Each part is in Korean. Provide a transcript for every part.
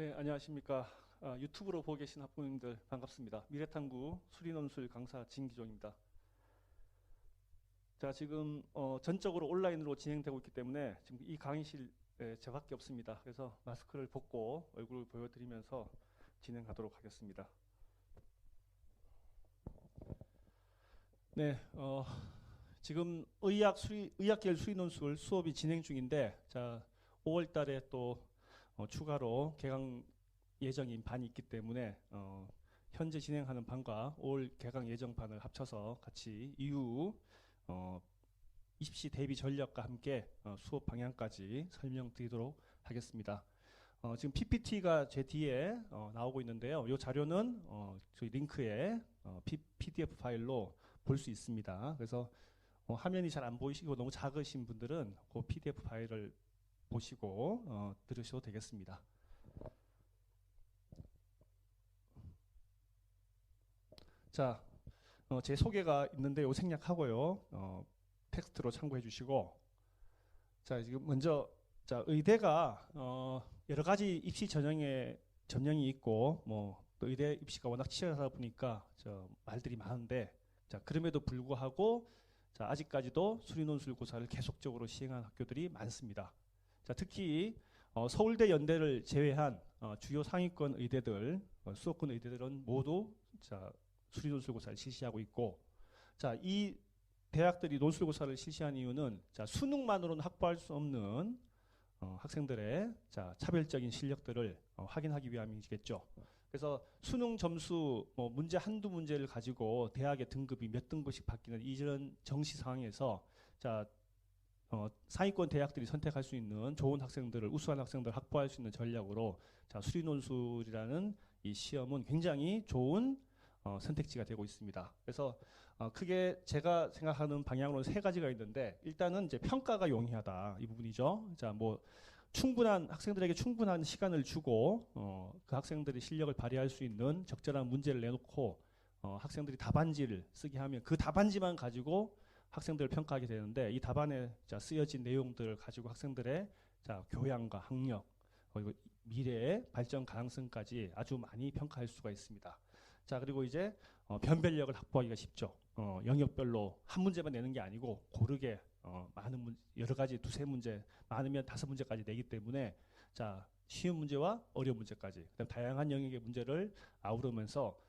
네, 안녕하십니까. 유튜브로 보고 계신 학부모님들 반갑습니다. 미래탐구 수리논술 강사 진기종입니다. 자, 지금 전적으로 온라인으로 진행되고 있기 때문에 지금 이 강의실에 저밖에 없습니다. 그래서 마스크를 벗고 얼굴을 보여드리면서 진행하도록 하겠습니다. 네, 지금 의학계열 수리논술 수업이 진행 중인데, 자, 5월 달에 또 추가로 개강 예정인 반이 있기 때문에 현재 진행하는 반과 올 개강 예정 반을 합쳐서 같이 이후 입시 대비 전략과 함께 수업 방향까지 설명드리도록 하겠습니다. 지금 PPT가 제 뒤에 나오고 있는데요. 이 자료는 저희 링크에 PDF 파일로 볼 수 있습니다. 그래서 화면이 잘 안 보이시고 너무 작으신 분들은 그 PDF 파일을 보시고 들으셔도 되겠습니다. 자, 제 소개가 있는데 요 생략하고요. 텍스트로 참고해 주시고, 자, 지금 먼저 자, 의대가 여러 가지 입시 전형이 있고 또 의대 입시가 워낙 치열하다 보니까 말들이 많은데, 자, 그럼에도 불구하고 자, 아직까지도 수리논술고사를 계속적으로 시행하는 학교들이 많습니다. 자, 특히 서울대, 연대를 제외한 주요 상위권 의대들, 수도권 의대들은 모두 자, 수리논술고사를 실시하고 있고, 자, 이 대학들이 논술고사를 실시한 이유는 자, 수능만으로는 확보할 수 없는 학생들의 자, 차별적인 실력들을 확인하기 위함이겠죠. 그래서 수능 점수 문제 한두 문제를 가지고 대학의 등급이 몇 등급씩 바뀌는 이런 정시 상황에서 자, 상위권 대학들이 선택할 수 있는 좋은 학생들을, 우수한 학생들을 확보할 수 있는 전략으로 자, 수리논술이라는 이 시험은 굉장히 좋은 선택지가 되고 있습니다. 그래서 크게 제가 생각하는 방향으로는 세 가지가 있는데, 일단은 이제 평가가 용이하다, 이 부분이죠. 자, 학생들에게 충분한 시간을 주고 그 학생들이 실력을 발휘할 수 있는 적절한 문제를 내놓고 학생들이 답안지를 쓰게 하면 그 답안지만 가지고 학생들을 평가하게 되는데, 이 답안에 자, 쓰여진 내용들을 가지고 학생들의 자, 교양과 학력 그리고 미래의 발전 가능성까지 아주 많이 평가할 수가 있습니다. 자, 그리고 이제 변별력을 확보하기가 쉽죠. 영역별로 한 문제만 내는 게 아니고 고르게 많은 여러 가지 두세 문제, 많으면 5문제까지 내기 때문에 자, 쉬운 문제와 어려운 문제까지, 그다음 다양한 영역의 문제를 아우르면서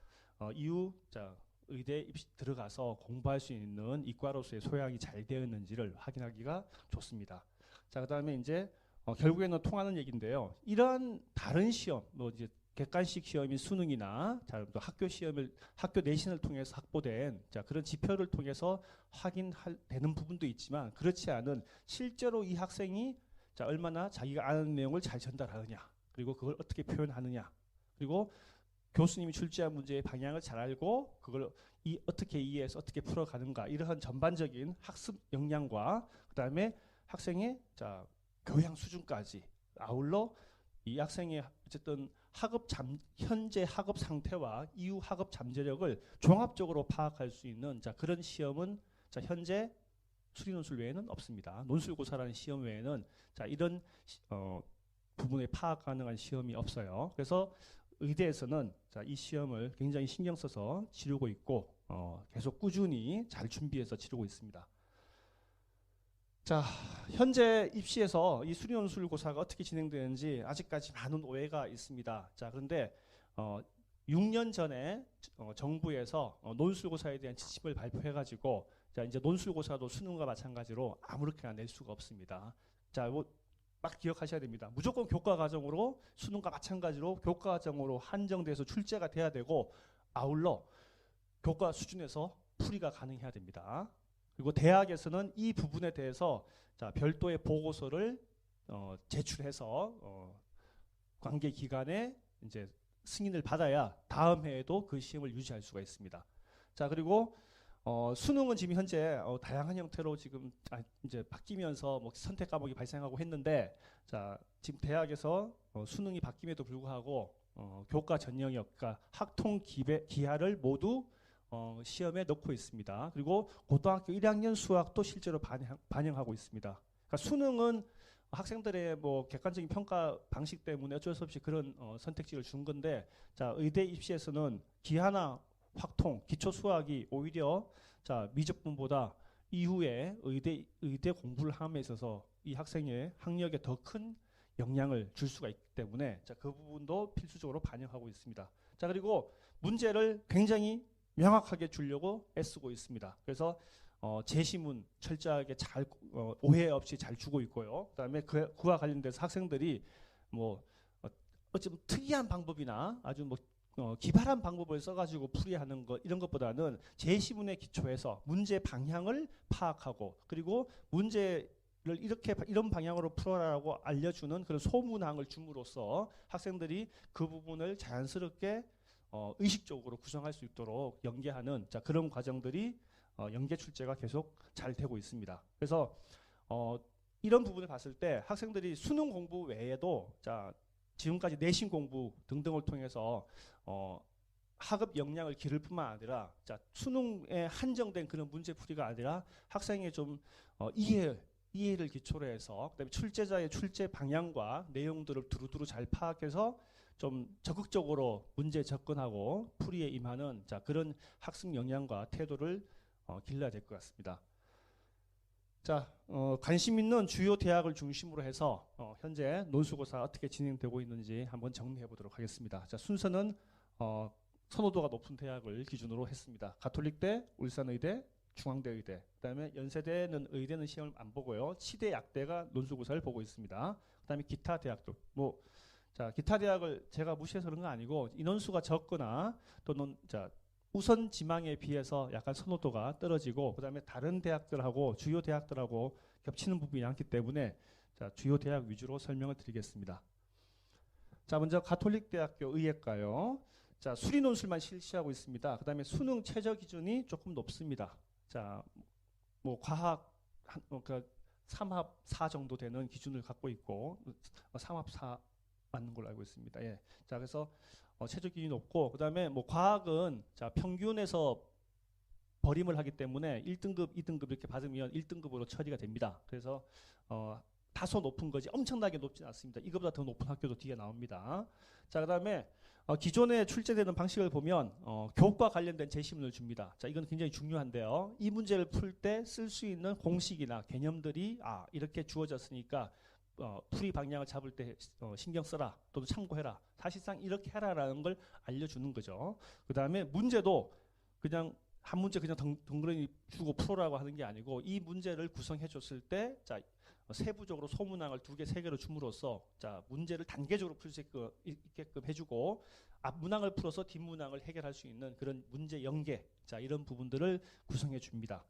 이후 자, 의대 입시 들어가서 공부할 수 있는 이과로서의 소양이 잘 되어 있는지를 확인하기가 좋습니다. 자, 그다음에 이제 결국에는 통하는 얘기인데요. 이러한 다른 시험, 이제 객관식 시험인 수능이나 자, 또 학교 내신을 통해서 확보된 자, 그런 지표를 통해서 확인되는 부분도 있지만, 그렇지 않은 실제로 이 학생이 자, 얼마나 자기가 아는 내용을 잘 전달하느냐, 그리고 그걸 어떻게 표현하느냐, 그리고 교수님이 출제한 문제의 방향을 잘 알고 그걸 어떻게 이해해서 어떻게 풀어가는가, 이러한 전반적인 학습 역량과 그다음에 학생의 자, 교양 수준까지 아울러 이 학생의 어쨌든 현재 학업 상태와 이후 학업 잠재력을 종합적으로 파악할 수 있는 자, 그런 시험은 자, 현재 수리논술 외에는 없습니다. 논술고사라는 시험 외에는 자, 이런 부분에 파악 가능한 시험이 없어요. 그래서 의대에서는 자, 이 시험을 굉장히 신경 써서 치르고 있고 계속 꾸준히 잘 준비해서 치르고 있습니다. 자, 현재 입시에서 이 수리논술고사가 어떻게 진행되는지 아직까지 많은 오해가 있습니다. 자, 그런데 6년 전에 정부에서 논술고사에 대한 지침을 발표해가지고 자, 이제 논술고사도 수능과 마찬가지로 아무렇게나 낼 수가 없습니다. 자, 막 기억하셔야 됩니다. 무조건 교과과정으로 수능과 마찬가지로 교과과정으로 한정돼서 출제가 돼야 되고, 아울러 교과 수준에서 풀이가 가능해야 됩니다. 그리고 대학에서는 이 부분에 대해서 자, 별도의 보고서를 제출해서 관계 기관에 이제 승인을 받아야 다음 해에도 그 시험을 유지할 수가 있습니다. 자, 그리고 수능은 지금 현재 다양한 형태로 지금 이제 바뀌면서 선택 과목이 발생하고 했는데, 자, 지금 대학에서 수능이 바뀜에도 불구하고 교과 전 영역, 그러니까 학통 기하를 모두 시험에 넣고 있습니다. 그리고 고등학교 1학년 수학도 실제로 반영하고 있습니다. 그러니까 수능은 학생들의 뭐 객관적인 평가 방식 때문에 어쩔 수 없이 그런 선택지를 준 건데, 자 의대 입시에서는 기하나 확통, 기초 수학이 오히려 자 미적분보다 이후에 의대 공부를 함에 있어서 이 학생의 학력에 더 큰 영향을 줄 수가 있기 때문에 자 그 부분도 필수적으로 반영하고 있습니다. 자 그리고 문제를 굉장히 명확하게 주려고 애쓰고 있습니다. 그래서 제시문 철저하게 잘 오해 없이 잘 주고 있고요. 그다음에 그와 관련돼서 학생들이 뭐 어찌 특이한 방법이나 아주 뭐 기발한 방법을 써가지고 풀이하는 것 이런 것보다는 제시문에 기초해서 문제 방향을 파악하고 그리고 문제를 이렇게 이런 방향으로 풀어라라고 알려주는 그런 소문항을 줌으로써 학생들이 그 부분을 자연스럽게 의식적으로 구성할 수 있도록 연계하는 자 그런 과정들이 연계 출제가 계속 잘 되고 있습니다. 그래서 이런 부분을 봤을 때 학생들이 수능 공부 외에도 자 지금까지 내신 공부 등등을 통해서 학업 역량을 기를 뿐만 아니라 자 수능에 한정된 그런 문제풀이가 아니라 학생의 좀 이해를 기초로 해서 그다음에 출제자의 출제 방향과 내용들을 두루두루 잘 파악해서 좀 적극적으로 문제 접근하고 풀이에 임하는 자 그런 학습 역량과 태도를 길러야 될 것 같습니다. 자, 관심 있는 주요 대학을 중심으로 해서 현재 논술고사 어떻게 진행되고 있는지 한번 정리해 보도록 하겠습니다. 자, 순서는 선호도가 높은 대학을 기준으로 했습니다. 가톨릭대, 울산의대, 중앙대의대, 그다음에 연세대는 의대는 시험을 안 보고요. 치대, 약대가 논술고사를 보고 있습니다. 그다음에 기타 대학도 자 기타 대학을 제가 무시해서 그런 건 아니고 인원수가 적거나 또는 자 우선 지망에 비해서 약간 선호도가 떨어지고 그다음에 다른 대학들하고 주요 대학들하고 겹치는 부분이 많기 때문에 자 주요 대학 위주로 설명을 드리겠습니다. 자 먼저 가톨릭대학교 의예과요. 자 수리 논술만 실시하고 있습니다. 그다음에 수능 최저 기준이 조금 높습니다. 자 뭐 과학 그 3합 4 정도 되는 기준을 갖고 있고 3합 4 맞는 걸로 알고 있습니다. 예. 자 그래서 최저 기준이 높고 그다음에 뭐 과학은 자 평균에서 버림을 하기 때문에 1등급, 2등급 이렇게 받으면 1등급으로 처리가 됩니다. 그래서 다소 높은 거지 엄청나게 높진 않습니다. 이거보다 더 높은 학교도 뒤에 나옵니다. 자 그다음에 기존에 출제되는 방식을 보면 교과 관련된 제시문을 줍니다. 자 이건 굉장히 중요한데요. 이 문제를 풀 때 쓸 수 있는 공식이나 개념들이 이렇게 주어졌으니까 풀이 방향을 잡을 때 신경 써라 또는 참고해라 사실상 이렇게 해라라는 걸 알려주는 거죠. 그 다음에 문제도 그냥 한 문제 그냥 덩그러니 주고 풀어라고 하는 게 아니고 이 문제를 구성해 줬을 때 자 세부적으로 소문항을 2개, 3개로 줌으로써 자 문제를 단계적으로 풀 수 있게끔 해주고 앞 문항을 풀어서 뒷 문항을 해결할 수 있는 그런 문제 연계 자 이런 부분들을 구성해 줍니다.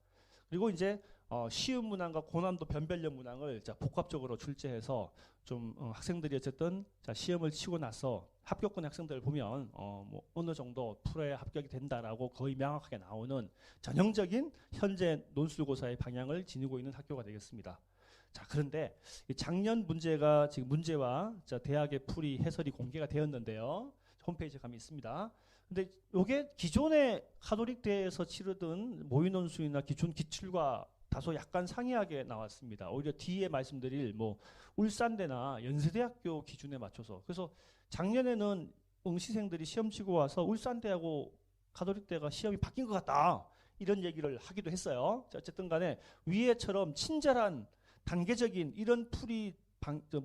그리고 이제 쉬운 문항과 고난도 변별력 문항을 자 복합적으로 출제해서 좀 학생들이 어쨌든 자 시험을 치고 나서 합격권 학생들을 보면 뭐 어느 정도 풀어야 합격이 된다라고 거의 명확하게 나오는 전형적인 현재 논술고사의 방향을 지니고 있는 학교가 되겠습니다. 자 그런데 작년 문제가 지금 문제와 자 대학의 풀이 해설이 공개가 되었는데요. 홈페이지에 가면 있습니다. 근데 이게 기존의 가톨릭대에서 치르던 모의논술이나 기존 기출과 다소 약간 상이하게 나왔습니다. 오히려 뒤에 말씀드릴 뭐 울산대나 연세대학교 기준에 맞춰서 그래서 작년에는 응시생들이 시험 치고 와서 울산대하고 가톨릭대가 시험이 바뀐 것 같다 이런 얘기를 하기도 했어요. 자, 어쨌든 간에 위에처럼 친절한 단계적인 이런 풀이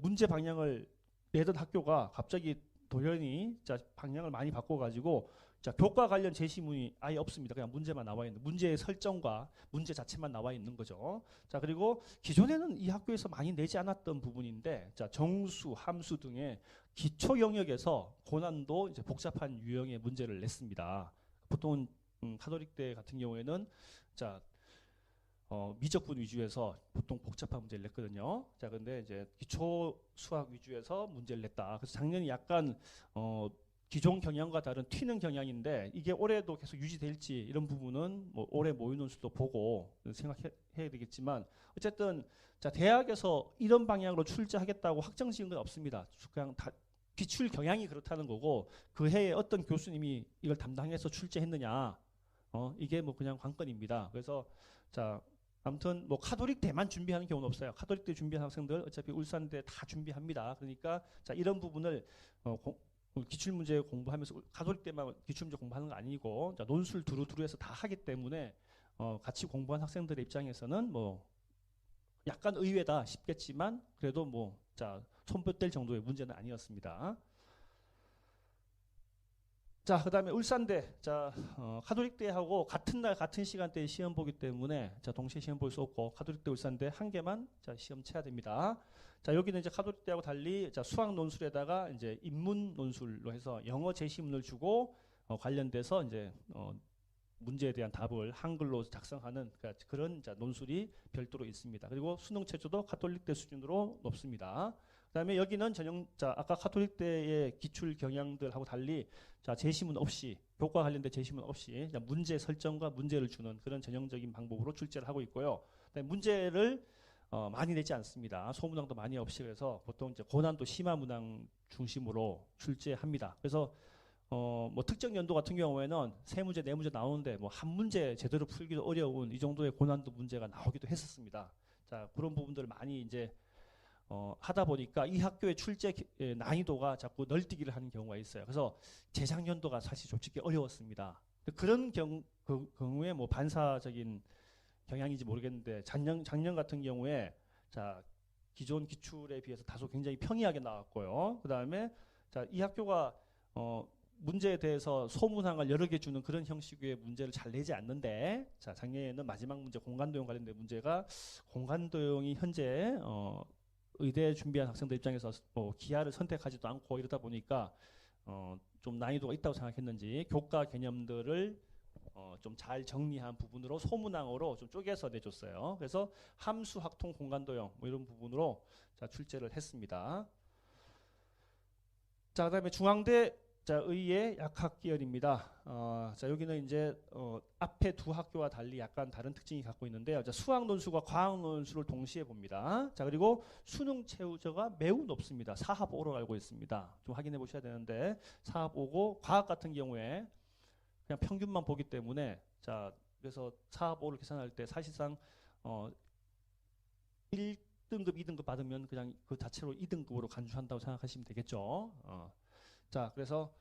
문제 방향을 내던 학교가 갑자기 돌연히 자 방향을 많이 바꿔가지고 자 교과 관련 제시문이 아예 없습니다. 그냥 문제만 나와 있는 문제의 설정과 문제 자체만 나와 있는 거죠. 자 그리고 기존에는 이 학교에서 많이 내지 않았던 부분인데 자 정수, 함수 등의 기초 영역에서 고난도 이제 복잡한 유형의 문제를 냈습니다. 보통 가톨릭대 같은 경우에는 자 미적분 위주에서 보통 복잡한 문제를 냈거든요. 자, 근데 이제 기초 수학 위주에서 문제를 냈다. 그래서 작년에 약간 기존 경향과 다른 튀는 경향인데 이게 올해도 계속 유지될지 이런 부분은 뭐 올해 모의논술도 보고 생각해야 되겠지만 어쨌든 자 대학에서 이런 방향으로 출제하겠다고 확정 지은 건 없습니다. 그냥 다 기출 경향이 그렇다는 거고 그 해에 어떤 교수님이 이걸 담당해서 출제했느냐 이게 뭐 그냥 관건입니다. 그래서 자 아무튼 뭐 카톨릭대만 준비하는 경우는 없어요. 카톨릭대 준비한 학생들 어차피 울산대 다 준비합니다. 그러니까 자 이런 부분을 기출문제 공부하면서 카톨릭대만 기출문제 공부하는 거 아니고 자, 논술 두루두루해서 다 하기 때문에 같이 공부한 학생들의 입장에서는 뭐 약간 의외다 싶겠지만 그래도 뭐 자 손뼈 뗄 정도의 문제는 아니었습니다. 자, 그다음에 울산대, 자 카톨릭대하고 같은 날 같은 시간대에 시험 보기 때문에 자 동시에 시험 볼 수 없고 카톨릭대, 울산대 한 개만 자 시험 쳐야 됩니다. 자 여기는 이제 카톨릭대하고 달리 자 수학 논술에다가 이제 인문 논술로 해서 영어 제시문을 주고 관련돼서 이제 문제에 대한 답을 한글로 작성하는 그러니까 그런 자 논술이 별도로 있습니다. 그리고 수능 체조도 카톨릭대 수준으로 높습니다. 그다음에 여기는 전형 자 아까 카톨릭대의 기출 경향들하고 달리 자 제시문 없이 교과 관련된 제시문 없이 자, 문제 설정과 문제를 주는 그런 전형적인 방법으로 출제를 하고 있고요. 그다음에 문제를 많이 내지 않습니다. 소문항도 많이 없이 그래서 보통 이제 고난도 심화 문항 중심으로 출제합니다. 그래서 뭐 특정 연도 같은 경우에는 세 문제, 네 문제 나오는데 뭐 한 문제 제대로 풀기도 어려운 이 정도의 고난도 문제가 나오기도 했었습니다. 자 그런 부분들을 많이 이제 하다 보니까 이 학교의 출제 난이도가 자꾸 널뛰기를 하는 경우가 있어요. 그래서 재작년도가 사실 솔직히 어려웠습니다. 그런 경우에 뭐 반사적인 경향인지 모르겠는데 작년 같은 경우에 자 기존 기출에 비해서 다소 굉장히 평이하게 나왔고요. 그 다음에 자 이 학교가 문제에 대해서 소문항을 여러 개 주는 그런 형식의 문제를 잘 내지 않는데 자 작년에는 마지막 문제 공간도용 관련된 문제가 공간도용이 현재 의대 준비한 학생들 입장에서 기하를 선택하지도 않고 이러다 보니까 좀 난이도가 있다고 생각했는지 교과 개념들을 좀 잘 정리한 부분으로 소문항으로 좀 쪼개서 내줬어요. 그래서 함수, 학통, 공간도형 뭐 이런 부분으로 자 출제를 했습니다. 자 그다음에 중앙대 자 의의 약학 계열입니다. 자 여기는 이제 앞에 두 학교와 달리 약간 다른 특징이 갖고 있는데요. 자 수학 논술과 과학 논술을 동시에 봅니다. 자 그리고 수능 최저가 매우 높습니다. 4합 5로 알고 있습니다. 좀 확인해 보셔야 되는데 4합 5고 과학 같은 경우에 그냥 평균만 보기 때문에 자 그래서 4합 5를 계산할 때 사실상 1등급, 2등급 받으면 그냥 그 자체로 2등급으로 간주한다고 생각하시면 되겠죠. 자, 그래서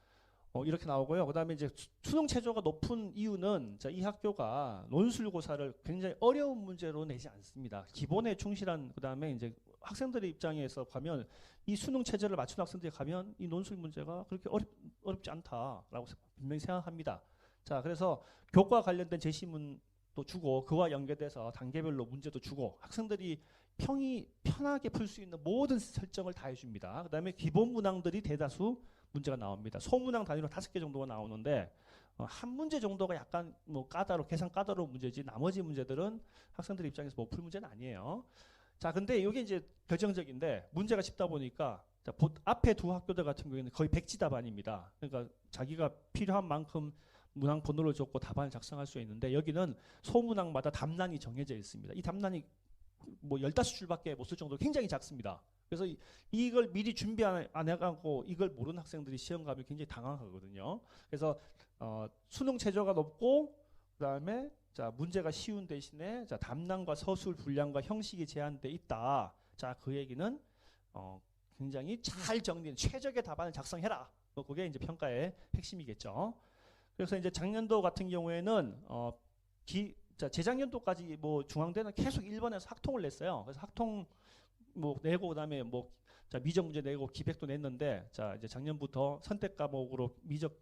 이렇게 나오고요. 그다음에 이제 수능 최저가 높은 이유는 자, 이 학교가 논술고사를 굉장히 어려운 문제로 내지 않습니다. 기본에 충실한 그다음에 이제 학생들의 입장에서 가면 이 수능 최저를 맞춘 학생들이 가면 이 논술 문제가 그렇게 어렵지 않다라고 분명히 생각합니다. 자, 그래서 교과 관련된 제시문도 주고 그와 연계돼서 단계별로 문제도 주고 학생들이 편하게 풀 수 있는 모든 설정을 다 해줍니다. 그다음에 기본 문항들이 대다수 문제가 나옵니다. 소문항 단위로 5개 정도가 나오는데 한 문제 정도가 약간 뭐 계산 까다로운 문제지 나머지 문제들은 학생들 입장에서 못 풀 문제는 아니에요. 자, 근데 이게 이제 결정적인데 문제가 쉽다 보니까 자, 앞에 두 학교들 같은 경우에는 거의 백지 답안입니다. 그러니까 자기가 필요한 만큼 문항 번호를 줬고 답안을 작성할 수 있는데 여기는 소문항마다 답란이 정해져 있습니다. 이 답란이 뭐 15줄밖에 못 쓸 정도로 굉장히 작습니다. 그래서 이걸 미리 준비 안 해가고 이걸 모르는 학생들이 시험 가면 굉장히 당황하거든요. 그래서 수능 최저가 높고 그다음에 자 문제가 쉬운 대신에 자 답란과 서술 분량과 형식이 제한돼 있다. 자 그 얘기는 굉장히 잘 정리된 최적의 답안을 작성해라. 그게 이제 평가의 핵심이겠죠. 그래서 이제 작년도 같은 경우에는 자 재작년도까지 뭐 중앙대는 계속 1번에서 학통을 냈어요. 그래서 학통 뭐 내고 그다음에 뭐 자 미적 문제 내고 기백도 냈는데 자 이제 작년부터 선택 과목으로 미적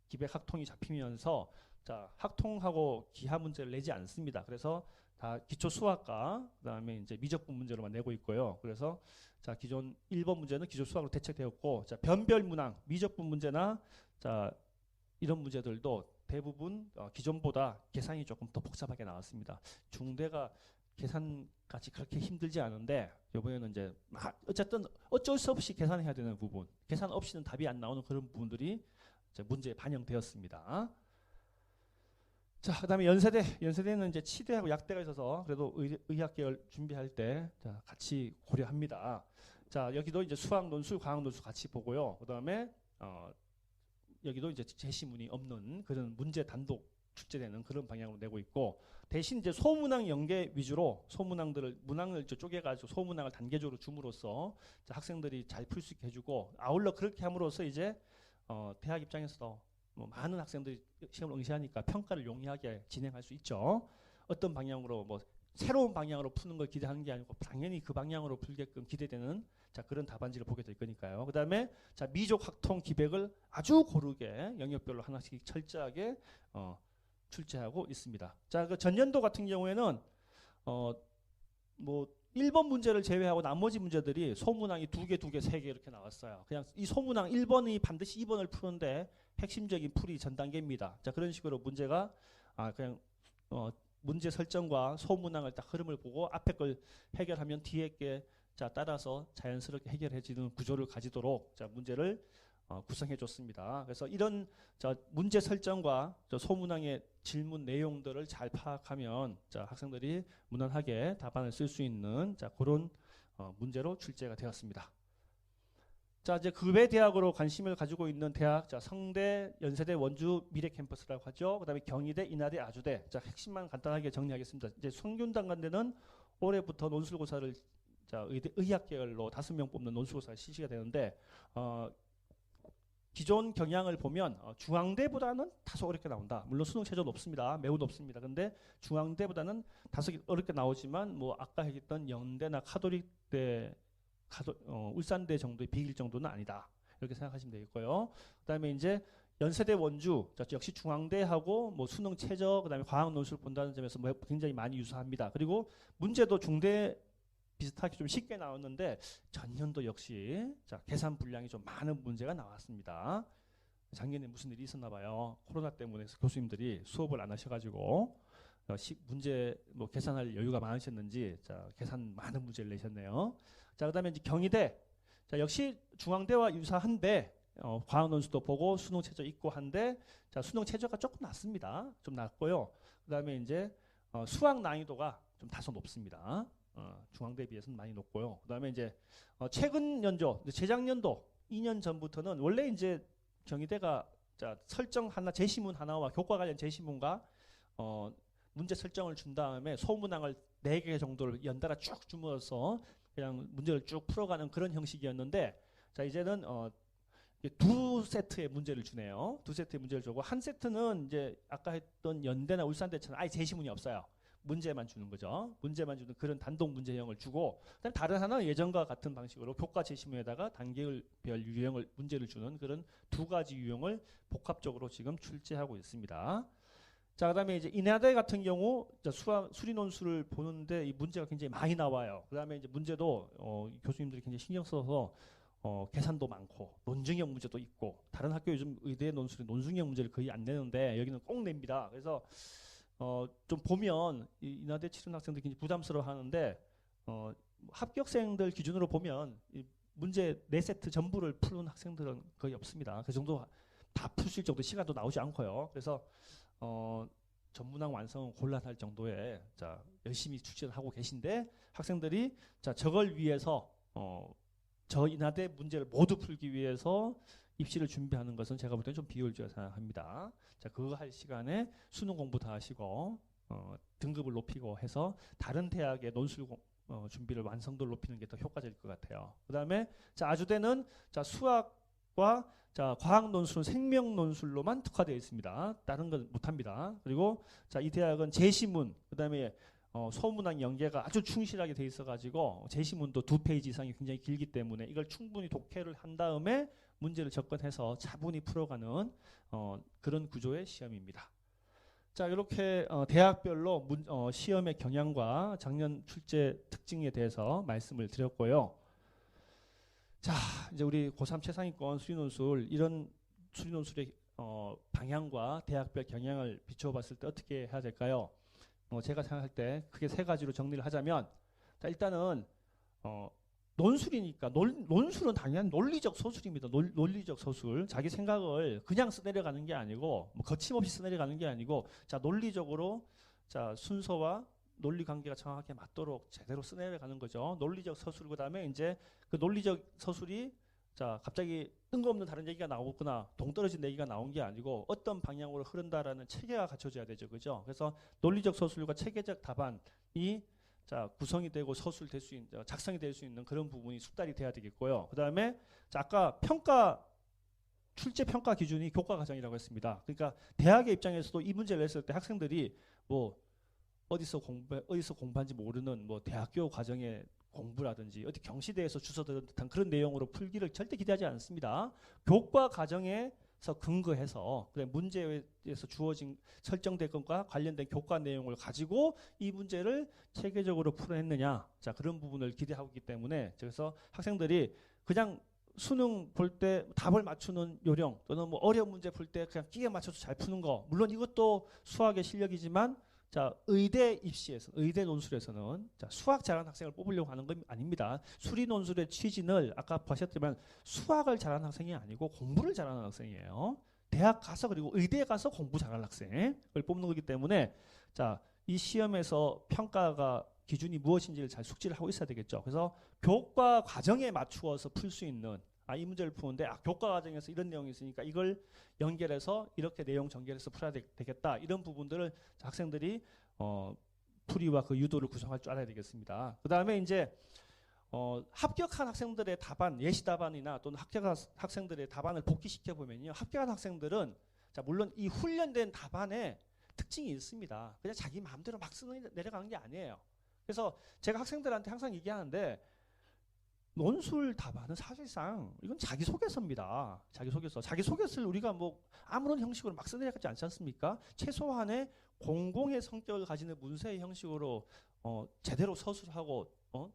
기백 학통이 잡히면서 자 학통하고 기하 문제를 내지 않습니다. 그래서 다 기초 수학과 그다음에 이제 미적분 문제로만 내고 있고요. 그래서 자 기존 1번 문제는 기초 수학으로 대체되었고 자 변별 문항 미적분 문제나 자 이런 문제들도 대부분 기존보다 계산이 조금 더 복잡하게 나왔습니다. 중대가 계산까지 그렇게 힘들지 않은데 이번에는 이제 어쨌든 어쩔 수 없이 계산해야 되는 부분, 계산 없이는 답이 안 나오는 그런 부분들이 이제 문제에 반영되었습니다. 자, 그다음에 연세대는 이제 치대하고 약대가 있어서 그래도 의학 계열 준비할 때 자, 같이 고려합니다. 자, 여기도 이제 수학 논술, 과학 논술 같이 보고요. 그다음에 여기도 이제 제시문이 없는 그런 문제 단독 출제되는 그런 방향으로 내고 있고, 대신 이제 소문항 연계 위주로 소문항들을 문항을 쪼개가지고 소문항을 단계적으로 줌으로써 학생들이 잘 풀 수 있게 해주고, 아울러 그렇게 함으로써 이제 대학 입장에서도 뭐 많은 학생들이 시험을 응시하니까 평가를 용이하게 진행할 수 있죠. 어떤 방향으로 뭐 새로운 방향으로 푸는 걸 기대하는 게 아니고 당연히 그 방향으로 풀게끔 기대되는 그런 답안지를 보게 될 거니까요. 그 다음에 미족 학통 기백을 아주 고르게 영역별로 하나씩 철저하게 출제하고 있습니다. 그 전년도 같은 경우에는 뭐 1번 문제를 제외하고 나머지 문제들이 소문항이 2개, 3개 이렇게 나왔어요. 그냥 이 소문항 1번이 반드시 2번을 푸는데 핵심적인 풀이 전 단계입니다. 그런 식으로 문제가 그냥 문제 설정과 소문항을 딱 흐름을 보고 앞에 걸 해결하면 뒤에 게 따라서 자연스럽게 해결해지는 구조를 가지도록 문제를 구성해 줬습니다. 그래서 이런 문제 설정과 소문항의 질문 내용들을 잘 파악하면 학생들이 무난하게 답안을 쓸 수 있는 그런 문제로 출제가 되었습니다. 이제 그 외 대학으로 관심을 가지고 있는 대학, 성대, 연세대, 원주, 미래 캠퍼스라고 하죠. 그다음에 경희대, 인하대, 아주대. 핵심만 간단하게 정리하겠습니다. 이제 성균단관대는 올해부터 논술고사를 의학 계열로 5명 뽑는 논술고사가 실시가 되는데, 기존 경향을 보면 중앙대보다는 다소 어렵게 나온다. 물론 수능 최저 높습니다. 매우 높습니다. 근데 중앙대보다는 다소 어렵게 나오지만 뭐 아까 얘기했던 연대나 카톨릭대, 울산대 정도의 비길 정도는 아니다. 이렇게 생각하시면 되겠고요. 그다음에 이제 연세대, 원주 역시 중앙대하고 뭐 수능 최저, 그다음에 과학 논술을 본다는 점에서 뭐 굉장히 많이 유사합니다. 그리고 문제도 중대 비슷하게 좀 쉽게 나왔는데 전년도 역시 계산 분량이 좀 많은 문제가 나왔습니다. 작년에 무슨 일이 있었나 봐요. 코로나 때문에 교수님들이 수업을 안 하셔가지고 문제 뭐 계산할 여유가 많으셨는지 계산 많은 문제를 내셨네요. 그다음에 이제 경희대, 역시 중앙대와 유사한데 과학 논술도 보고 수능 최저 있고 한데 수능 최저가 조금 낮습니다. 좀 낮고요. 그다음에 이제 수학 난이도가 좀 다소 높습니다. 중앙대에 비해서는 많이 높고요. 그다음에 이제 최근 연도, 재작년도 2년 전부터는 원래 이제 경희대가 설정 하나, 제시문 하나와 교과 관련 제시문과 문제 설정을 준 다음에 소문항을 4개 정도를 연달아 쭉 주면서 그냥 문제를 쭉 풀어가는 그런 형식이었는데, 이제는 2세트의 문제를 주네요. 2세트의 문제를 주고, 한 세트는 이제 아까 했던 연대나 울산대처럼 아예 제시문이 없어요. 문제만 주는 거죠. 문제만 주는 그런 단독 문제형을 주고, 그다음 다른 하나는 예전과 같은 방식으로 교과 제시문에다가 단계별 유형을 문제를 주는 그런 2가지 유형을 복합적으로 지금 출제하고 있습니다. 그다음에 이제 인하대 같은 경우 수학 수리 논술을 보는데 이 문제가 굉장히 많이 나와요. 그다음에 이제 문제도 교수님들이 굉장히 신경 써서 계산도 많고 논증형 문제도 있고, 다른 학교 요즘 의대 논술이 논술형 문제를 거의 안 내는데 여기는 꼭 냅니다. 그래서 좀 보면 이 인하대 치르는 학생들이 굉장히 부담스러워하는데 합격생들 기준으로 보면 이 문제 4세트 전부를 푸는 학생들은 거의 없습니다. 그 정도 다 푸실 정도 시간도 나오지 않고요. 그래서 전문항 완성은 곤란할 정도의 열심히 출제를 하고 계신데, 학생들이 저걸 위해서 저 인하대 문제를 모두 풀기 위해서 입시를 준비하는 것은 제가 볼 때는 좀 비효율적이라고 생각합니다. 그거 할 시간에 수능 공부 다 하시고 등급을 높이고 해서 다른 대학의 논술 준비를 완성도를 높이는 게 더 효과적일 것 같아요. 그다음에 아주대는 수학과 과학 논술은 생명 논술로만 특화되어 있습니다. 다른 건 못합니다. 그리고 이 대학은 제시문, 그다음에 소문항 연계가 아주 충실하게 돼 있어가지고 제시문도 2페이지 이상이 굉장히 길기 때문에 이걸 충분히 독해를 한 다음에 문제를 접근해서 차분히 풀어가는 그런 구조의 시험입니다. 이렇게 대학별로 시험의 경향과 작년 출제 특징에 대해서 말씀을 드렸고요. 이제 우리 고3 최상위권 수리논술, 이런 수리논술의 방향과 대학별 경향을 비춰봤을 때 어떻게 해야 될까요? 제가 생각할 때 크게 3가지로 정리를 하자면, 일단은 논술이니까 논술은 당연히 논리적 서술입니다. 논리적 서술. 자기 생각을 그냥 써내려가는 게 아니고 거침없이 써내려가는 게 아니고 논리적으로 순서와 논리 관계가 정확하게 맞도록 제대로 써내려가는 거죠. 논리적 서술. 그다음에 이제 그 논리적 서술이 자 갑자기 뜬금없는 다른 얘기가 나오거나 동떨어진 얘기가 나온 게 아니고 어떤 방향으로 흐른다라는 체계가 갖춰져야 되죠, 그죠? 그래서 논리적 서술과 체계적 답안이 자 구성이 되고 서술될 수 있는 작성이 될 수 있는 그런 부분이 숙달이 돼야 되겠고요. 그 다음에 아까 출제 평가 기준이 교과 과정이라고 했습니다. 그러니까 대학의 입장에서도 이 문제를 냈을 때 학생들이 뭐 어디서 공부한지 모르는 뭐 대학교 과정의 공부라든지 어디 경시대에서 주워 들은 듯한 그런 내용으로 풀기를 절대 기대하지 않습니다. 교과 과정에서 근거해서 문제에서 주어진 설정된 것과 관련된 교과 내용을 가지고 이 문제를 체계적으로 풀어냈느냐, 자 그런 부분을 기대하고 있기 때문에 그래서 학생들이 그냥 수능 볼 때 답을 맞추는 요령 또는 뭐 어려운 문제 풀 때 그냥 끼에 맞춰서 잘 푸는 거, 물론 이것도 수학의 실력이지만 자 의대 입시에서 의대 논술에서는 자 수학 잘하는 학생을 뽑으려고 하는 건 아닙니다. 수리 논술의 취지는 아까 보셨지만 수학을 잘하는 학생이 아니고 공부를 잘하는 학생이에요. 대학 가서 그리고 의대에 가서 공부 잘하는 학생을 뽑는 거기 때문에 자 이 시험에서 평가가 기준이 무엇인지를 잘 숙지를 하고 있어야 되겠죠. 그래서 교과 과정에 맞추어서 풀 수 있는 이 문제를 푸는데 교과 과정에서 이런 내용이 있으니까 이걸 연결해서 이렇게 내용 전개해서 풀어야 되겠다. 이런 부분들을 학생들이 풀이와 그 유도를 구성할 줄 알아야 되겠습니다. 그 다음에 이제 합격한 학생들의 답안, 예시 답안이나 또는 합격한 학생들의 답안을 복기시켜 보면요, 합격한 학생들은 자 물론 이 훈련된 답안에 특징이 있습니다. 그냥 자기 마음대로 막 내려가는 게 아니에요. 그래서 제가 학생들한테 항상 얘기하는데 논술 답안은 사실상 이건 자기소개서입니다. 자기소개서를 우리가 뭐 아무런 형식으로 막 써내려가지 않지 않습니까? 최소한의 공공의 성격을 가지는 문서의 형식으로 제대로 서술하고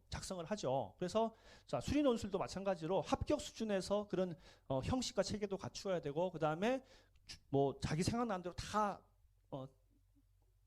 작성을 하죠. 그래서 자 수리 논술도 마찬가지로 합격 수준에서 그런 형식과 체계도 갖추어야 되고 그 다음에 뭐 자기 생각나는 대로 다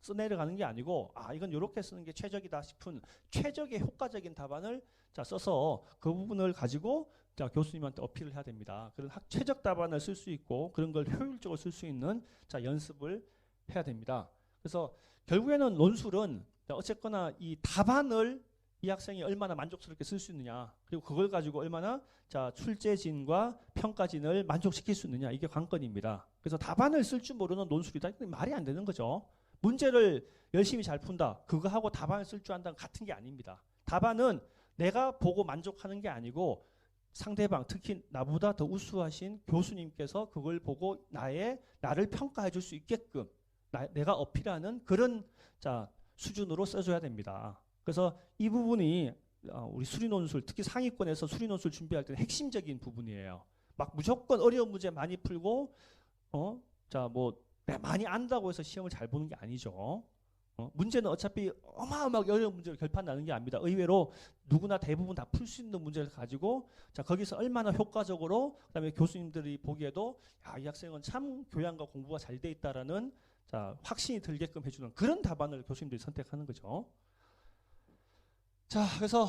써내려가는 게 아니고 이건 이렇게 쓰는 게 최적이다 싶은 최적의 효과적인 답안을 자 써서 그 부분을 가지고 자 교수님한테 어필을 해야 됩니다. 그런 최적 답안을 쓸 수 있고 그런 걸 효율적으로 쓸 수 있는 자 연습을 해야 됩니다. 그래서 결국에는 논술은 어쨌거나 이 답안을 이 학생이 얼마나 만족스럽게 쓸 수 있느냐, 그리고 그걸 가지고 얼마나 자 출제진과 평가진을 만족시킬 수 있느냐, 이게 관건입니다. 그래서 답안을 쓸 줄 모르는 논술이다, 말이 안 되는 거죠. 문제를 열심히 잘 푼다, 그거하고 답안을 쓸 줄 안다는 같은 게 아닙니다. 답안은 내가 보고 만족하는 게 아니고 상대방, 특히 나보다 더 우수하신 교수님께서 그걸 보고 나를 평가해 줄 수 있게끔 내가 어필하는 그런 자 수준으로 써줘야 됩니다. 그래서 이 부분이 우리 수리논술, 특히 상위권에서 수리논술 준비할 때는 핵심적인 부분이에요. 막 무조건 어려운 문제 많이 풀고 자 뭐 많이 안다고 해서 시험을 잘 보는 게 아니죠. 문제는 어차피 어마어마하게 어려운 문제를 결판나는 게 아닙니다. 의외로 누구나 대부분 다 풀 수 있는 문제를 가지고 자 거기서 얼마나 효과적으로 그다음에 교수님들이 보기에도 이 학생은 참 교양과 공부가 잘 돼 있다라는 자 확신이 들게끔 해주는 그런 답안을 교수님들이 선택하는 거죠. 자 그래서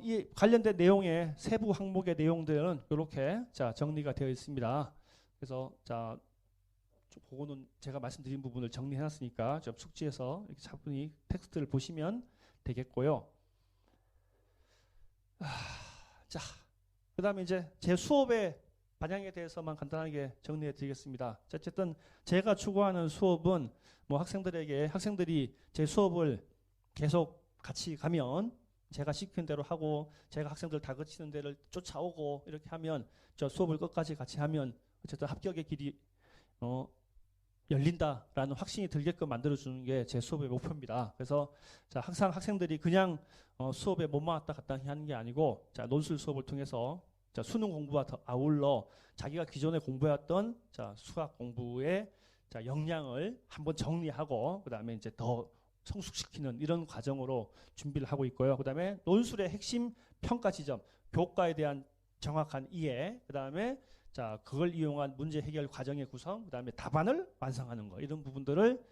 이 관련된 내용의 세부 항목의 내용들은 이렇게 자 정리가 되어 있습니다. 그래서 자 그거는 제가 말씀드린 부분을 정리해놨으니까 좀 숙지해서 이렇게 차분히 텍스트를 보시면 되겠고요. 자, 그 다음에 이제 제 수업의 반영에 대해서만 간단하게 정리해 드리겠습니다. 어쨌든 제가 추구하는 수업은 뭐 학생들이 제 수업을 계속 같이 가면 제가 시키는 대로 하고 제가 학생들 다그치는 데를 쫓아오고 이렇게 하면 저 수업을 끝까지 같이 하면 어쨌든 합격의 길이 열린다라는 확신이 들게끔 만들어주는 게 제 수업의 목표입니다. 그래서 자 항상 학생들이 그냥 수업에 몸만 왔다 갔다 하는 게 아니고 자 논술 수업을 통해서 자 수능 공부와 더 아울러 자기가 기존에 공부해왔던 자 수학 공부의 자 역량을 한번 정리하고 그 다음에 이제 더 성숙시키는 이런 과정으로 준비를 하고 있고요. 그 다음에 논술의 핵심 평가 지점, 교과에 대한 정확한 이해, 그 다음에 자 그걸 이용한 문제 해결 과정의 구성, 그 다음에 답안을 완성하는 거, 이런 부분들을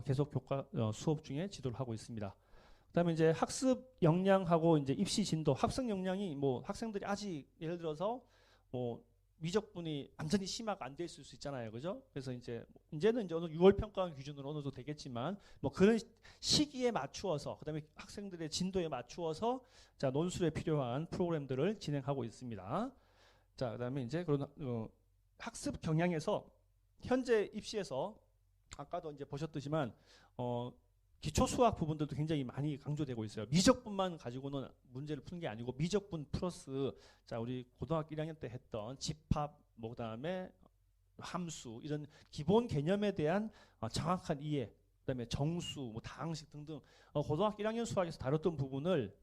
계속 교과 수업 중에 지도를 하고 있습니다. 그 다음에 이제 학습 역량하고 이제 입시 진도, 학습 역량이 뭐 학생들이 아직 예를 들어서 뭐 미적분이 완전히 심화가 안 돼 있을 수 있잖아요, 그죠? 그래서 이제는 어느 6월 평가 기준으로 어느 정도 되겠지만 뭐 그런 시기에 맞추어서 그다음에 학생들의 진도에 맞추어서 자 논술에 필요한 프로그램들을 진행하고 있습니다. 자, 그다음에 이제 그런 학습 경향에서 현재 입시에서 아까도 이제 보셨듯이만 기초 수학 부분들도 굉장히 많이 강조되고 있어요. 미적분만 가지고는 문제를 푸는 게 아니고 미적분 플러스 자 우리 고등학교 1학년 때 했던 집합 뭐 그다음에 함수 이런 기본 개념에 대한 정확한 이해, 그다음에 정수, 뭐 다항식 등등 고등학교 1학년 수학에서 다뤘던 부분을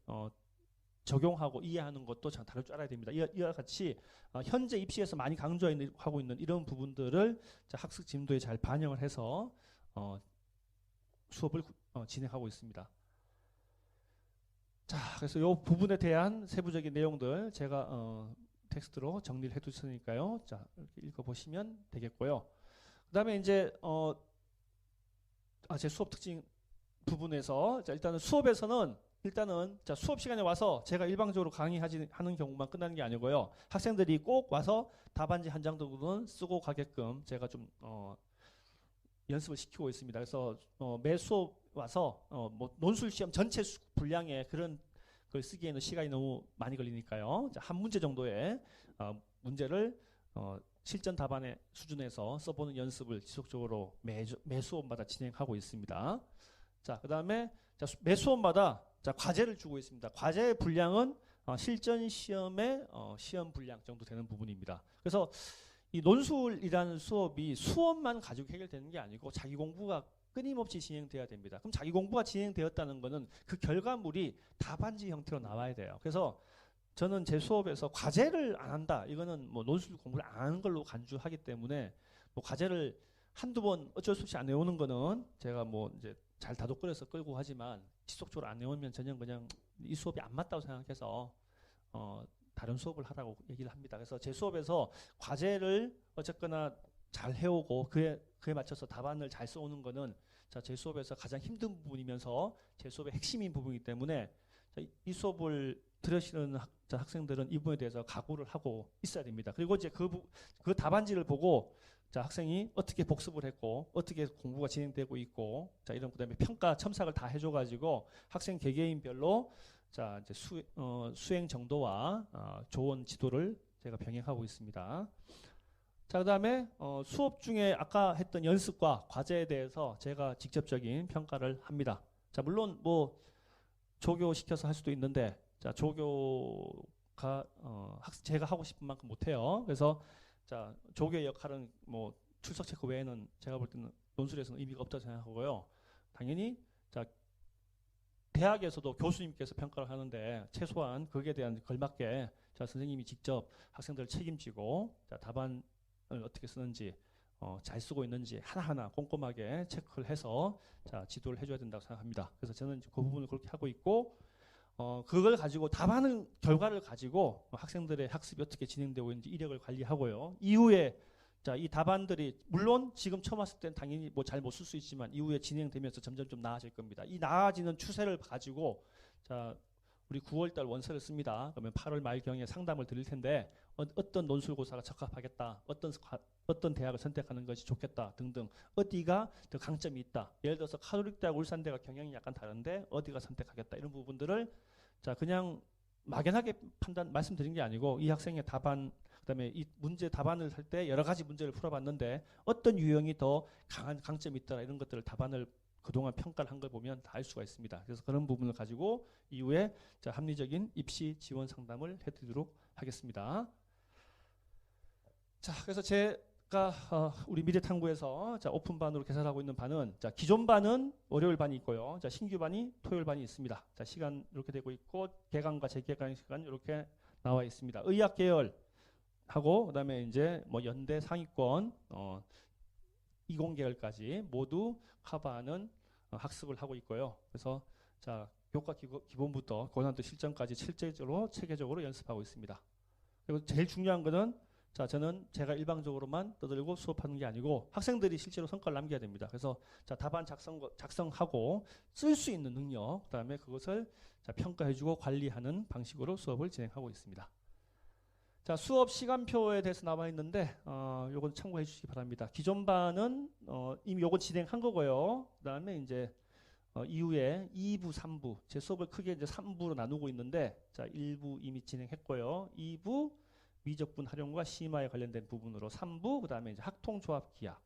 적용하고 이해하는 것도 잘 다룰 줄 알아야 됩니다. 이와 같이 현재 입시에서 많이 강조하고 있는 이런 부분들을 학습 진도에 잘 반영을 해서 수업을 진행하고 있습니다. 자, 그래서 이 부분에 대한 세부적인 내용들 제가 텍스트로 정리를 해두셨으니까요. 자, 이렇게 읽어보시면 되겠고요. 그다음에 이제 제 수업 특징 부분에서 자, 일단은 수업에서는 자, 수업 시간에 와서 제가 일방적으로 강의하는 경우만 끝나는 게 아니고요. 학생들이 꼭 와서 답안지 한 장 정도는 쓰고 가게끔 제가 좀 연습을 시키고 있습니다. 그래서 매 수업 와서 뭐 논술 시험 전체 분량의 그런 걸 쓰기에는 시간이 너무 많이 걸리니까요. 자, 한 문제 정도의 문제를 실전 답안의 수준에서 써보는 연습을 지속적으로 매 수업마다 진행하고 있습니다. 자, 그다음에 매 수업마다 과제를 주고 있습니다. 과제의 분량은 실전 시험의 시험 분량 정도 되는 부분입니다. 그래서 이 논술이라는 수업이 수업만 가지고 해결되는 게 아니고 자기 공부가 끊임없이 진행돼야 됩니다. 그럼 자기 공부가 진행되었다는 것은 그 결과물이 답안지 형태로 나와야 돼요. 그래서 저는 제 수업에서 과제를 안 한다. 이거는 뭐 논술 공부를 안 하는 걸로 간주하기 때문에 뭐 과제를 한두 번 어쩔 수 없이 안 외우는 거는 제가 뭐 이제 잘 다독거려서 끌고 하지만 지속적으로 안 외우면 저는 그냥 이 수업이 안 맞다고 생각해서 다른 수업을 하라고 얘기를 합니다. 그래서 제 수업에서 과제를 어쨌거나 잘 해오고 그에 맞춰서 답안을 잘 써오는 거는 제 수업에서 가장 힘든 부분이면서 제 수업의 핵심인 부분이기 때문에 이 수업을 들으시는 학생들은 이 부분에 대해서 각오를 하고 있어야 됩니다. 그리고 이제 그 답안지를 보고 학생이 어떻게 복습을 했고 어떻게 공부가 진행되고 있고 이런 그다음에 평가 첨삭을 다 해줘가지고 학생 개개인별로 이제 수행 정도와 조언 지도를 제가 병행하고 있습니다. 자, 그다음에 수업 중에 아까 했던 연습과 과제에 대해서 제가 직접적인 평가를 합니다. 자, 물론 뭐 조교시켜서 할 수도 있는데 조교가 제가 하고 싶은 만큼 못해요. 그래서 조교의 역할은 뭐 출석 체크 외에는 제가 볼 때는 논술에서는 의미가 없다고 생각하고요. 당연히 대학에서도 교수님께서 평가를 하는데 최소한 거기에 대한 걸맞게 선생님이 직접 학생들을 책임지고 답안을 어떻게 쓰는지 잘 쓰고 있는지 하나하나 꼼꼼하게 체크를 해서 지도를 해줘야 된다고 생각합니다. 그래서 저는 그 부분을 그렇게 하고 있고 그걸 가지고 답안을 결과를 가지고 학생들의 학습이 어떻게 진행되고 있는지 이력을 관리하고요. 이후에 이 답안들이 물론 지금 처음 왔을 때는 당연히 뭐 잘 못 쓸 수 있지만 이후에 진행되면서 점점 좀 나아질 겁니다. 이 나아지는 추세를 가지고 우리 9월달 원서를 씁니다. 그러면 8월 말경에 상담을 드릴 텐데 어떤 논술고사가 적합하겠다, 어떤 대학을 선택하는 것이 좋겠다 등등 어디가 더 강점이 있다. 예를 들어서 카톨릭대학 울산대가 경향이 약간 다른데 어디가 선택하겠다 이런 부분들을 그냥 막연하게 말씀드린 게 아니고 이 학생의 답안 그다음에 이 문제 답안을 할 때 여러 가지 문제를 풀어봤는데 어떤 유형이 더 강한 강점이 있더라 이런 것들을 답안을 그동안 평가를 한 걸 보면 다 알 수가 있습니다. 그래서 그런 부분을 가지고 이후에 합리적인 입시 지원 상담을 해드리도록 하겠습니다. 자, 그래서 제가 우리 미래탐구에서 오픈반으로 개설하고 있는 반은 기존 반은 월요일 반이 있고요. 신규 반이 토요일 반이 있습니다. 시간 이렇게 되고 있고 개강과 재개강 시간 이렇게 나와 있습니다. 의학 계열 하고 그다음에 이제 뭐 연대 상위권 20계열까지 모두 커버하는 학습을 하고 있고요. 그래서 교과 기본부터 고난도 실전까지 실제적으로 체계적으로 연습하고 있습니다. 그리고 제일 중요한 거는 저는 제가 일방적으로만 떠들고 수업하는 게 아니고 학생들이 실제로 성과를 남겨야 됩니다. 그래서 답안 작성하고 쓸 수 있는 능력, 그다음에 그것을 평가해주고 관리하는 방식으로 수업을 진행하고 있습니다. 수업 시간표에 대해서 나와 있는데 요건 참고해 주시기 바랍니다. 기존 반은 이미 요건 진행한 거고요. 그다음에 이제 이후에 2부, 3부 제 수업을 크게 이제 3부로 나누고 있는데 1부 이미 진행했고요. 2부 미적분 활용과 심화에 관련된 부분으로 3부, 그다음에 이제 학통조합 기하,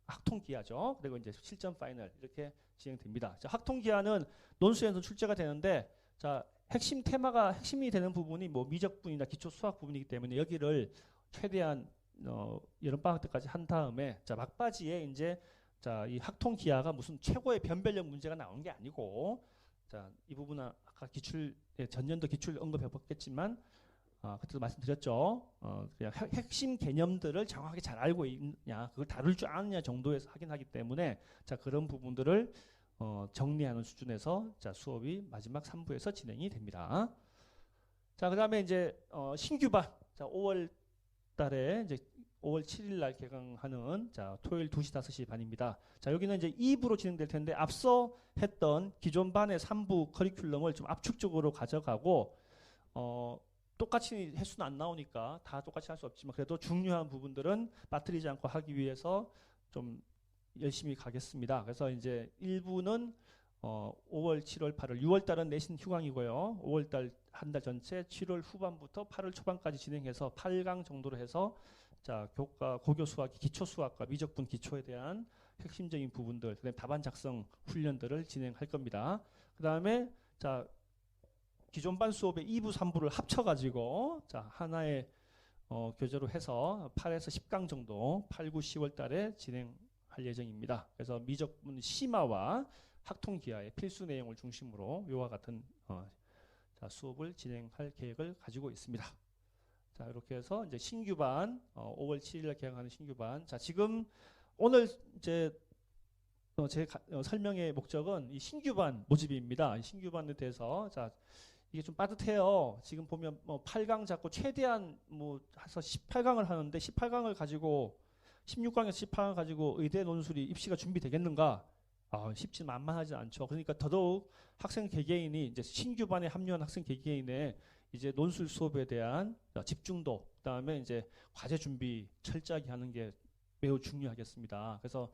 학통 기하죠. 그리고 이제 실전 파이널 이렇게 진행됩니다. 자, 학통 기하는 논술에서 출제가 되는데, 자, 핵심 테마가 핵심이 되는 부분이 뭐 미적분이나 기초 수학 부분이기 때문에 여기를 최대한 여름 방학 때까지 한 다음에, 자, 막바지에 이제 자, 이 학통 기하가 무슨 최고의 변별력 문제가 나오는 게 아니고, 자, 이 부분은 아까 기출 전년도 기출 언급해 봤겠지만, 그때도 말씀드렸죠. 그냥 핵심 개념들을 정확하게 잘 알고 있냐, 그걸 다룰 줄 아느냐 정도에서 확인하기 때문에, 자, 그런 부분들을 정리하는 수준에서 자, 수업이 마지막 3부에서 진행이 됩니다. 자, 그다음에 이제 신규반, 자, 5월 달에 이제 5월 7일 날 개강하는, 자, 토요일 2시 5시 반입니다. 자, 여기는 이제 2부로 진행될 텐데, 앞서 했던 기존 반의 3부 커리큘럼을 좀 압축적으로 가져가고, 똑같이 횟수는 안 나오니까 다 똑같이 할 수 없지만 그래도 중요한 부분들은 빠뜨리지 않고 하기 위해서 좀 열심히 가겠습니다. 그래서 이제 1부는 5월, 7월, 8월, 6월 달은 내신 휴강이고요. 5월 달 한 달 전체, 7월 후반부터 8월 초반까지 진행해서 8강 정도로 해서, 자, 교과, 고교 수학, 기초 수학과 미적분 기초에 대한 핵심적인 부분들, 그다음에 답안 작성 훈련들을 진행할 겁니다. 그다음에 자, 기존 반 수업의 2부, 3부를 합쳐가지고, 자, 하나의 교재로 해서 8에서 10강 정도 8, 9, 10월 달에 진행할 예정입니다. 그래서 미적분 심화와 학통 기하의 필수 내용을 중심으로 이와 같은 자, 수업을 진행할 계획을 가지고 있습니다. 자, 이렇게 해서 이제 신규반 5월 7일에 개강하는 신규반. 자, 지금 오늘 이제 제 설명의 목적은 이 신규반 모집입니다. 신규반에 대해서, 자, 이게 좀 빠듯해요. 지금 보면 뭐 8강 잡고 최대한 뭐 해서 18강을 하는데, 18강을 가지고 16강에서 18강 가지고 의대 논술이 입시가 준비되겠는가? 쉽지 만만하지 않죠. 그러니까 더더욱 학생 개개인이 이제 신규반에 합류한 학생 개개인의 이제 논술 수업에 대한 집중도, 그다음에 이제 과제 준비 철저하게 하는 게 매우 중요하겠습니다. 그래서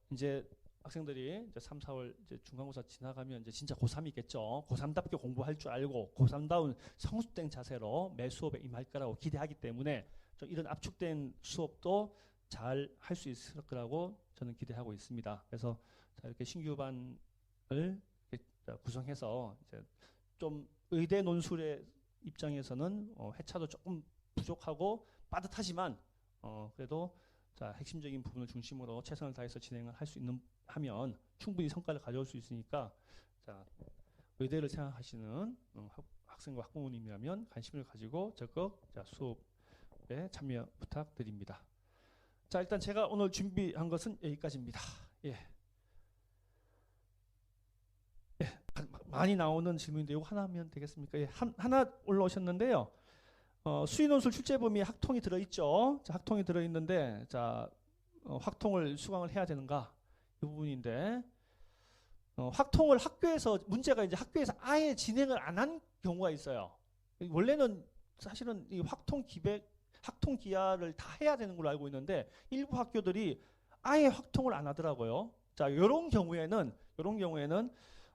이제 학생들이 이제 3, 4월 이제 중간고사 지나가면 이제 진짜 고3이겠죠. 고3답게 공부할 줄 알고 고3다운 성숙된 자세로 매 수업에 임할 거라고 기대하기 때문에 좀 이런 압축된 수업도 잘 할 수 있을 거라고 저는 기대하고 있습니다. 그래서 자, 이렇게 신규반을 이렇게 구성해서 이제 좀 의대 논술의 입장에서는 회차도 조금 부족하고 빠듯하지만 그래도 자, 핵심적인 부분을 중심으로 최선을 다해서 진행을 할 수 있는 하면 충분히 성과를 가져올 수 있으니까, 자, 의대를 생각하시는 학생과 학부모님이라면 관심을 가지고 적극 자, 수업에 참여 부탁드립니다. 자, 일단 제가 오늘 준비한 것은 여기까지입니다. 예. 많이 나오는 질문인데 이거 하나 하면 되겠습니까? 예, 하나 올라오셨는데요. 수의논술 출제 범위에 학통이 들어있죠. 자, 학통이 들어있는데, 자, 학통을 수강을 해야 되는가? 이 부분인데, 학통을 학교에서, 문제가 이제 학교에서 아예 진행을 안 한 경우가 있어요. 원래는 사실은 이 학통 기하를 다 해야 되는 걸로 알고 있는데, 일부 학교들이 아예 학통을 안 하더라고요. 자, 이런 경우에는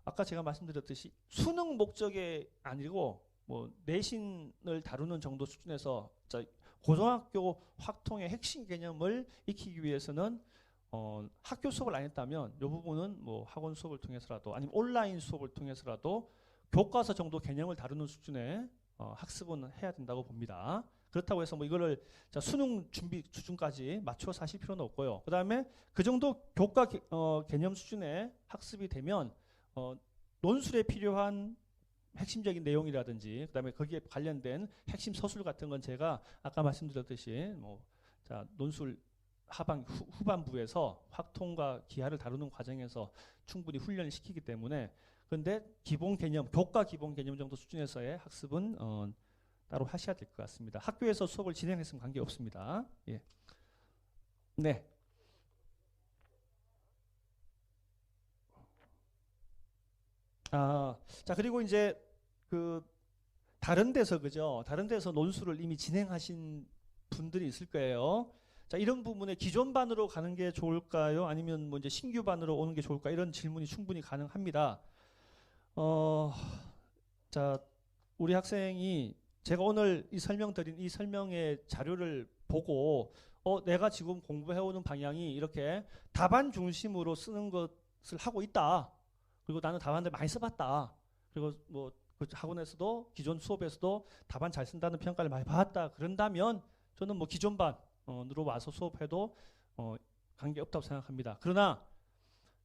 아까 제가 말씀드렸듯이 수능 목적이 아니고 뭐 내신을 다루는 정도 수준에서, 자, 고등학교 학통의 핵심 개념을 익히기 위해서는 학교 수업을 안 했다면 이 부분은 뭐 학원 수업을 통해서라도 아니면 온라인 수업을 통해서라도 교과서 정도 개념을 다루는 수준의 학습은 해야 된다고 봅니다. 그렇다고 해서 뭐 이거를 자, 수능 준비 수준까지 맞춰서 하실 필요는 없고요. 그다음에 그 정도 교과 개념 수준의 학습이 되면 논술에 필요한 핵심적인 내용이라든지 그다음에 거기에 관련된 핵심 서술 같은 건 제가 아까 말씀드렸듯이 뭐 자, 논술 후반부에서 학통과 기하를 다루는 과정에서 충분히 훈련을 시키기 때문에, 그런데 기본 개념, 교과 기본 개념 정도 수준에서의 학습은 따로 하셔야 될 것 같습니다. 학교에서 수업을 진행했으면 관계없습니다. 예. 네. 자, 그리고 이제 그 다른 데서 그죠? 다른 데서 논술을 이미 진행하신 분들이 있을 거예요. 자, 이런 부분에 기존 반으로 가는 게 좋을까요? 아니면 뭐 이제 신규 반으로 오는 게 좋을까? 이런 질문이 충분히 가능합니다. 자, 우리 학생이 제가 오늘 이 설명드린 이 설명의 자료를 보고 내가 지금 공부해오는 방향이 이렇게 답안 중심으로 쓰는 것을 하고 있다. 그리고 나는 답안들 많이 써봤다. 그리고 뭐 그 학원에서도 기존 수업에서도 답안 잘 쓴다는 평가를 많이 받았다. 그런다면 저는 뭐 기존 반으로 와서 수업해도 관계 없다고 생각합니다. 그러나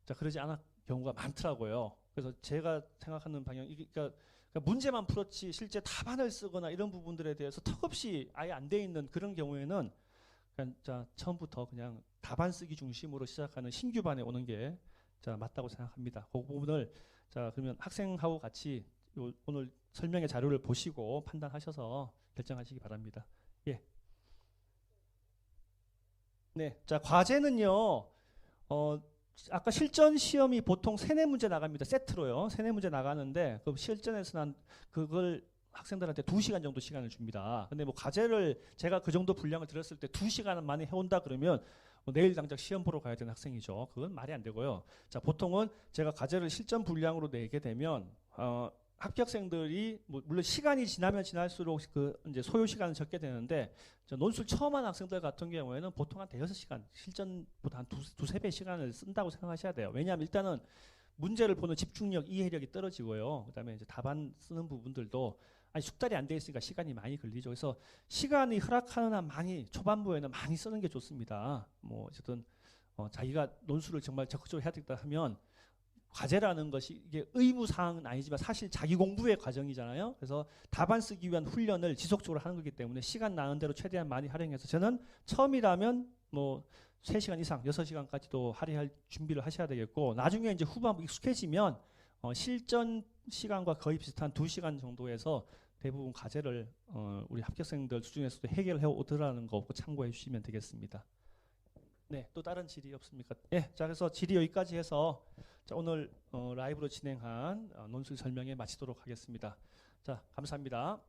자 그러지 않은 경우가 많더라고요. 그래서 제가 생각하는 방향 그러니까 문제만 풀었지 실제 답안을 쓰거나 이런 부분들에 대해서 턱없이 아예 안 돼 있는 그런 경우에는 그냥 자 처음부터 그냥 답안 쓰기 중심으로 시작하는 신규 반에 오는 게 자 맞다고 생각합니다. 그 부분을 자 그러면 학생하고 같이 오늘 설명의 자료를 보시고 판단하셔서 결정하시기 바랍니다. 예. 네. 자 과제는요. 아까 실전 시험이 보통 3-4문제 나갑니다. 세트로요. 3-4문제 나가는데 그 실전에서는 그걸 학생들한테 2시간 정도 시간을 줍니다. 근데 뭐 과제를 제가 그 정도 분량을 들었을 때 2시간 만에 해온다 그러면 뭐 내일 당장 시험 보러 가야 되는 학생이죠. 그건 말이 안 되고요. 자 보통은 제가 과제를 실전 분량으로 내게 되면 합격생들이 뭐 물론 시간이 지나면 지날수록 그 이제 소요 시간은 적게 되는데 논술 처음 한 학생들 같은 경우에는 보통 한 대여섯 시간 실전보다 한 두세 배 시간을 쓴다고 생각하셔야 돼요. 왜냐하면 일단은 문제를 보는 집중력, 이해력이 떨어지고요. 그다음에 이제 답안 쓰는 부분들도 아니 숙달이 안 돼 있으니까 시간이 많이 걸리죠. 그래서 시간이 허락하는 한 많이 초반부에는 많이 쓰는 게 좋습니다. 뭐 어쨌든 자기가 논술을 정말 적극적으로 해야 되겠다 하면 과제라는 것이 이게 의무 사항은 아니지만 사실 자기 공부의 과정이잖아요. 그래서 답안 쓰기 위한 훈련을 지속적으로 하는 거기 때문에 시간 나는 대로 최대한 많이 활용해서 저는 처음이라면 뭐 3시간 이상, 6시간까지도 할애할 준비를 하셔야 되겠고 나중에 이제 후반부 익숙해지면 실전 시간과 거의 비슷한 2시간 정도에서 대부분 과제를 우리 합격생들 수준에서도 해결해 오더라는 거 참고해 주시면 되겠습니다. 네, 또 다른 질의 없습니까? 예, 자 그래서 질의 여기까지 해서 자, 오늘 라이브로 진행한 논술 설명에 마치도록 하겠습니다. 자, 감사합니다.